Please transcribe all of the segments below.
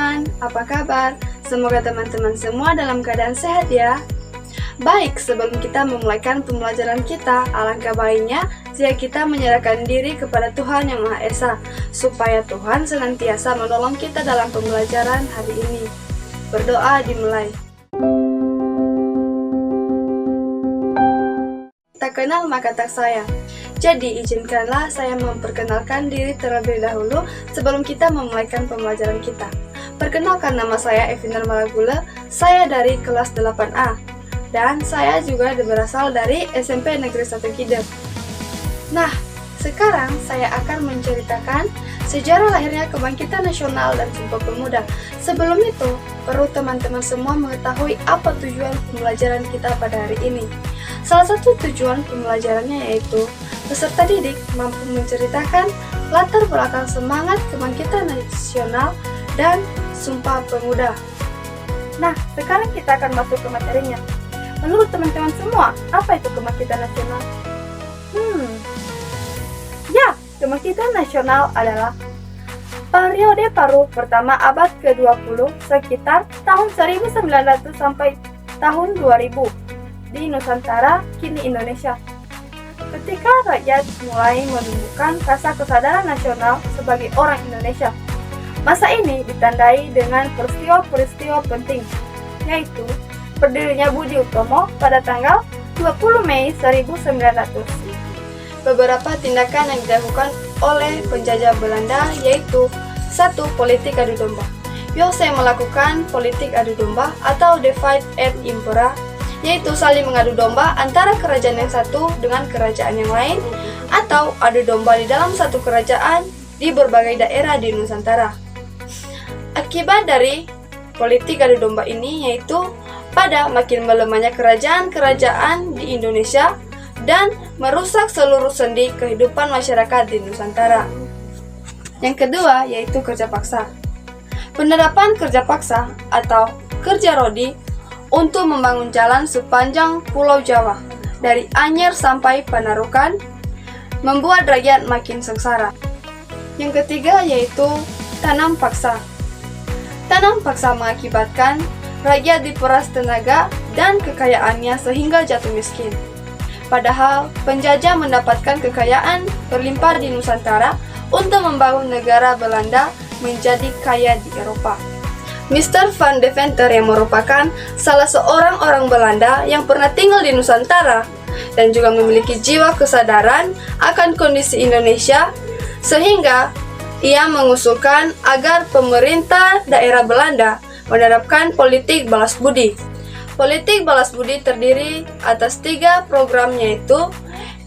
teman-teman, apa kabar? Semoga teman-teman semua dalam keadaan sehat ya. Baik, sebelum kita memulaikan pembelajaran kita, alangkah baiknya jika kita menyerahkan diri kepada Tuhan Yang Maha Esa, supaya Tuhan senantiasa menolong kita dalam pembelajaran hari ini. Berdoa dimulai. Tak kenal maka tak sayang. Jadi, izinkanlah saya memperkenalkan diri terlebih dahulu sebelum kita memulaikan pembelajaran kita. Perkenalkan, nama saya Evina Maragula, saya dari kelas 8A. Dan saya juga berasal dari SMP Negeri 1 Kidem. Nah, sekarang saya akan menceritakan sejarah lahirnya Kebangkitan Nasional dan Sumpah Pemuda. Sebelum itu, perlu teman-teman semua mengetahui apa tujuan pembelajaran kita pada hari ini. Salah satu tujuan pembelajarannya yaitu peserta didik mampu menceritakan latar belakang semangat Kebangkitan Nasional dan Sumpah Pemuda. Nah, sekarang kita akan masuk ke materinya. Menurut teman-teman semua, apa itu Kebangkitan Nasional? Kebangkitan Nasional adalah periode paruh pertama abad ke-20 sekitar tahun 1900 sampai tahun 2000 di Nusantara, kini Indonesia. Ketika rakyat mulai menumbuhkan rasa kesadaran nasional sebagai orang Indonesia. Masa ini ditandai dengan peristiwa-peristiwa penting, yaitu berdirinya Budi Utomo pada tanggal 20 Mei 1900. Beberapa tindakan yang dilakukan oleh penjajah Belanda yaitu 1. Politik adu domba. Yosef melakukan politik adu domba atau divide and impera, yaitu saling mengadu domba antara kerajaan yang satu dengan kerajaan yang lain, atau adu domba di dalam satu kerajaan di berbagai daerah di Nusantara. Akibat dari politik adu domba ini yaitu pada makin melemahnya kerajaan-kerajaan di Indonesia dan merusak seluruh sendi kehidupan masyarakat di Nusantara. Yang kedua yaitu kerja paksa. Penerapan kerja paksa atau kerja rodi untuk membangun jalan sepanjang Pulau Jawa dari Anyer sampai Panarukan membuat rakyat makin sengsara. Yang ketiga yaitu tanam paksa. Tanam paksa mengakibatkan rakyat diperas tenaga dan kekayaannya sehingga jatuh miskin. Padahal penjajah mendapatkan kekayaan berlimpah di Nusantara untuk membangun negara Belanda menjadi kaya di Eropa. Mr. Van Deventer yang merupakan salah seorang orang Belanda yang pernah tinggal di Nusantara dan juga memiliki jiwa kesadaran akan kondisi Indonesia, sehingga ia mengusulkan agar pemerintah daerah Belanda menerapkan politik balas budi. Politik balas budi terdiri atas 3 program, yaitu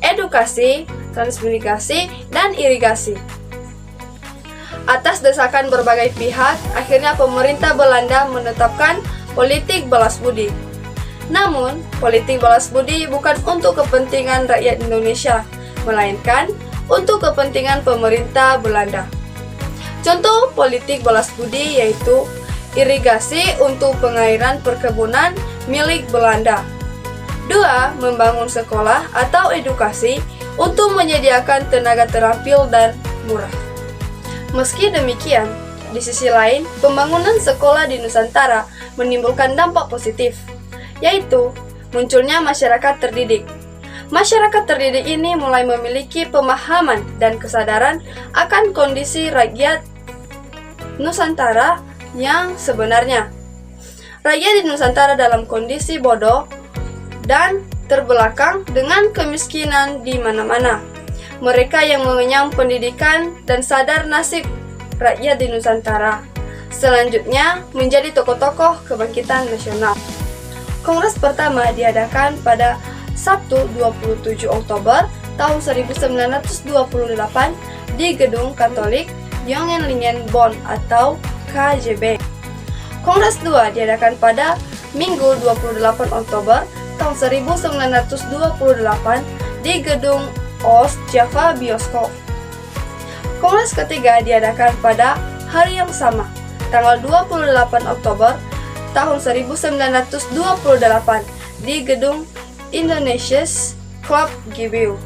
edukasi, transmigrasi, dan irigasi. Atas desakan berbagai pihak, akhirnya pemerintah Belanda menetapkan politik balas budi. Namun, politik balas budi bukan untuk kepentingan rakyat Indonesia, melainkan untuk kepentingan pemerintah Belanda. Contoh politik balas budi yaitu irigasi untuk pengairan perkebunan milik Belanda. 2. Membangun sekolah atau edukasi untuk menyediakan tenaga terampil dan murah. Meski demikian, di sisi lain, pembangunan sekolah di Nusantara menimbulkan dampak positif, yaitu munculnya masyarakat terdidik. Masyarakat terdidik ini mulai memiliki pemahaman dan kesadaran akan kondisi rakyat Nusantara yang sebenarnya. Rakyat di Nusantara dalam kondisi bodoh dan terbelakang dengan kemiskinan di mana-mana. Mereka yang mengenyam pendidikan dan sadar nasib rakyat di Nusantara selanjutnya menjadi tokoh-tokoh Kebangkitan Nasional. Kongres pertama diadakan pada Sabtu 27 Oktober tahun 1928 di Gedung Katolik Jongenlingen Bonn atau KJB. Kongres 2 diadakan pada Minggu 28 Oktober tahun 1928 di Gedung Oost Java Bioskop. Kongres ketiga diadakan pada hari yang sama, tanggal 28 Oktober tahun 1928 di Gedung Indonesia's Club GBU.